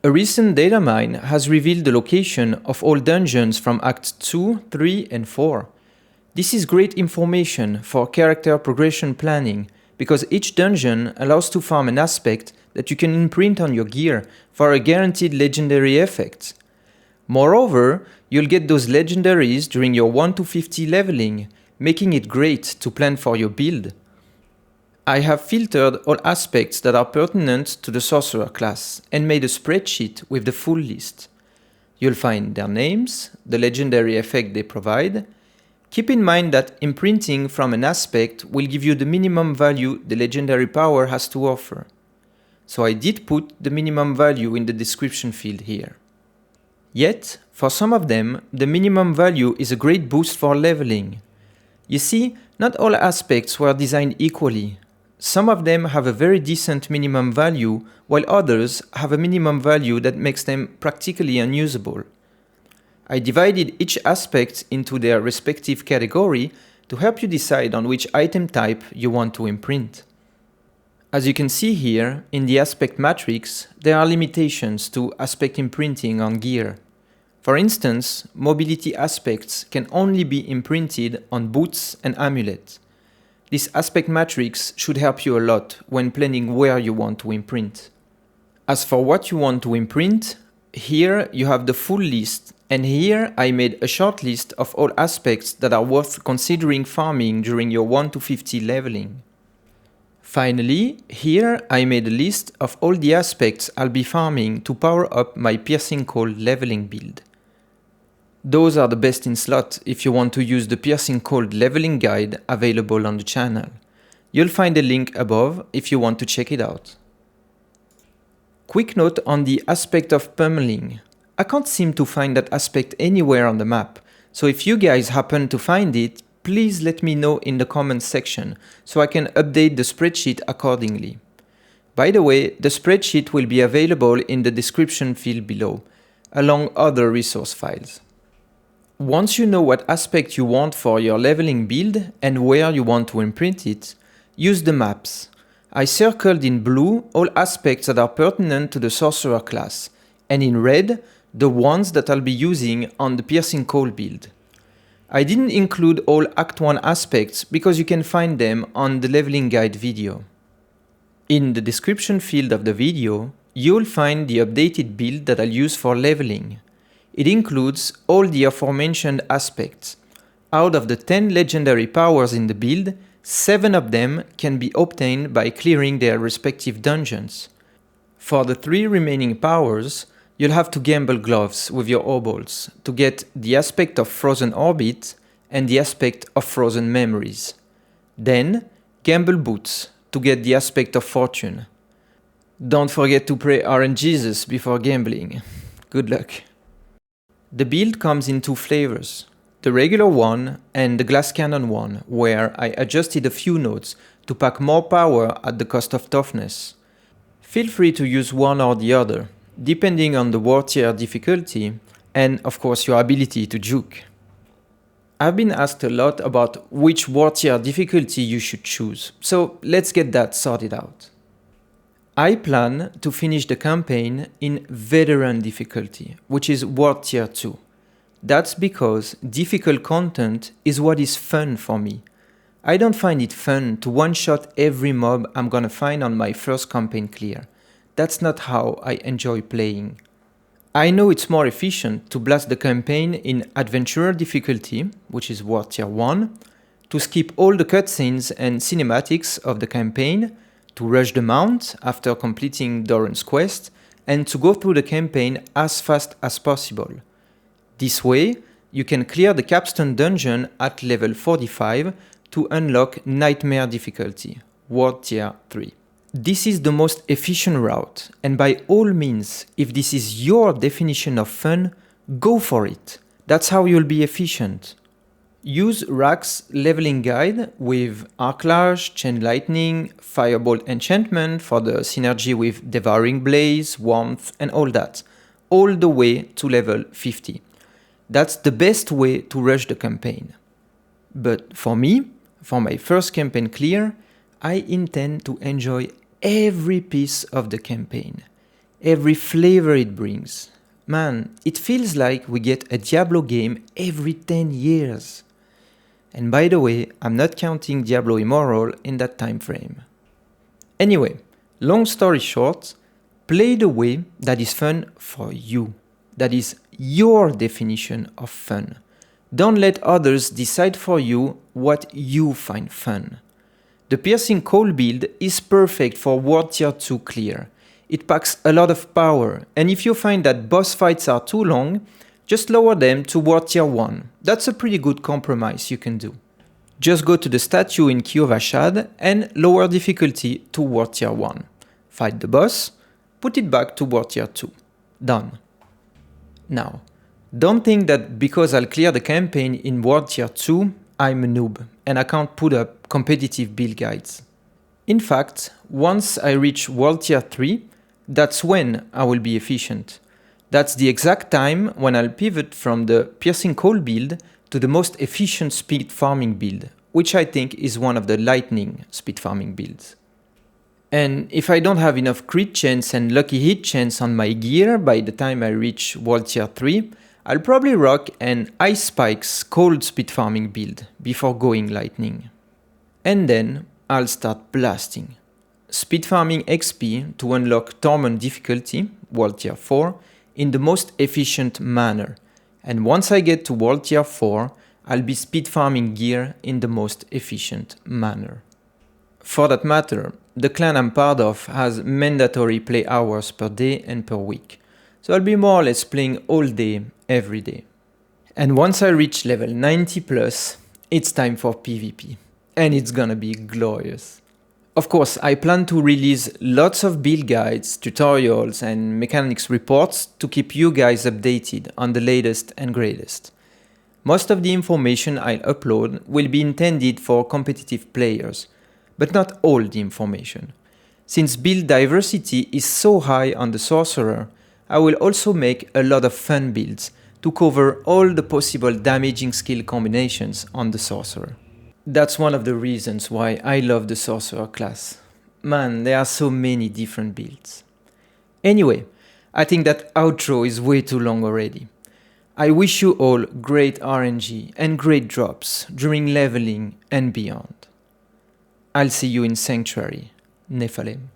A recent data mine has revealed the location of all dungeons from Acts 2, 3 and 4. This is great information for character progression planning, because each dungeon allows to farm an aspect that you can imprint on your gear for a guaranteed legendary effect. Moreover, you'll get those legendaries during your 1 to 50 leveling, making it great to plan for your build. I have filtered all aspects that are pertinent to the Sorcerer class and made a spreadsheet with the full list. You'll find their names, the legendary effect they provide. Keep in mind that imprinting from an aspect will give you the minimum value the legendary power has to offer. So I did put the minimum value in the description field here. Yet, for some of them, the minimum value is a great boost for leveling. You see, not all aspects were designed equally. Some of them have a very decent minimum value, while others have a minimum value that makes them practically unusable. I divided each aspect into their respective category to help you decide on which item type you want to imprint. As you can see here, in the aspect matrix, there are limitations to aspect imprinting on gear. For instance, mobility aspects can only be imprinted on boots and amulets. This aspect matrix should help you a lot when planning where you want to imprint. As for what you want to imprint, here you have the full list, and here I made a short list of all aspects that are worth considering farming during your 1 to 50 leveling. Finally, here I made a list of all the aspects I'll be farming to power up my piercing cold leveling build. Those are the best in slot if you want to use the piercing cold leveling guide available on the channel. You'll find a link above if you want to check it out. Quick note on the aspect of pummeling. I can't seem to find that aspect anywhere on the map, so if you guys happen to find it, please let me know in the comments section so I can update the spreadsheet accordingly. By the way, the spreadsheet will be available in the description field below, along other resource files. Once you know what aspect you want for your leveling build and where you want to imprint it, use the maps. I circled in blue all aspects that are pertinent to the Sorcerer class, and in red, the ones that I'll be using on the Piercing Cold build. I didn't include all Act 1 aspects because you can find them on the leveling guide video. In the description field of the video, you'll find the updated build that I'll use for leveling. It includes all the aforementioned aspects. Out of the 10 legendary powers in the build, 7 of them can be obtained by clearing their respective dungeons. For the 3 remaining powers, you'll have to gamble gloves with your obols to get the aspect of Frozen Orbit and the aspect of Frozen Memories. Then, gamble boots to get the aspect of Fortune. Don't forget to pray RNGesus before gambling. Good luck. The build comes in 2 flavors, the regular one and the glass cannon one, where I adjusted a few nodes to pack more power at the cost of toughness. Feel free to use one or the other, depending on the war tier difficulty and of course your ability to juke. I've been asked a lot about which war tier difficulty you should choose, so let's get that sorted out. I plan to finish the campaign in Veteran difficulty, which is World Tier 2. That's because difficult content is what is fun for me. I don't find it fun to one-shot every mob I'm gonna find on my first campaign clear. That's not how I enjoy playing. I know it's more efficient to blast the campaign in Adventurer difficulty, which is World Tier 1, to skip all the cutscenes and cinematics of the campaign, to rush the mount after completing Doran's quest, and to go through the campaign as fast as possible. This way, you can clear the capstone dungeon at level 45 to unlock Nightmare difficulty, World Tier 3. This is the most efficient route, and by all means, if this is your definition of fun, go for it. That's how you'll be efficient. Use Rack's leveling guide with Arclage, Chain Lightning, Firebolt enchantment for the synergy with Devouring Blaze, Warmth and all that, all the way to level 50. That's the best way to rush the campaign. But for me, for my first campaign clear, I intend to enjoy every piece of the campaign. every flavor it brings. Man, it feels like we get a Diablo game every 10 years. And by the way, I'm not counting Diablo Immortal in that time frame. Anyway, long story short, play the way that is fun for you. That is your definition of fun. Don't let others decide for you what you find fun. The Piercing Coal build is perfect for World Tier 2 clear. It packs a lot of power, and if you find that boss fights are too long, just lower them to World Tier 1. That's a pretty good compromise you can do. Just go to the statue in Key of Ashad and lower difficulty to World Tier 1. Fight the boss, put it back to World Tier 2. Done. Now, don't think that because I'll clear the campaign in World Tier 2, I'm a noob and I can't put up competitive build guides. In fact, once I reach World Tier 3, that's when I will be efficient. That's the exact time when I'll pivot from the Piercing Coal build to the most efficient speed farming build, which I think is one of the lightning speed farming builds. And if I don't have enough crit chance and lucky hit chance on my gear by the time I reach World Tier 3, I'll probably rock an Ice Spikes cold speed farming build before going lightning. And then I'll start blasting. Speed farming XP to unlock Torment difficulty, World Tier 4, in the most efficient manner. And once I get to World Tier 4, I'll be speed farming gear in the most efficient manner. For that matter, the clan I'm part of has mandatory play hours per day and per week. So I'll be more or less playing all day, every day. And once I reach level 90 plus, it's time for PvP. And it's gonna be glorious. Of course, I plan to release lots of build guides, tutorials and mechanics reports to keep you guys updated on the latest and greatest. Most of the information I'll upload will be intended for competitive players, but not all the information. Since build diversity is so high on the Sorcerer, I will also make a lot of fun builds to cover all the possible damaging skill combinations on the Sorcerer. That's one of the reasons why I love the Sorcerer class. Man, there are so many different builds. Anyway, I think that outro is way too long already. I wish you all great RNG and great drops during leveling and beyond. I'll see you in Sanctuary, Nephalem.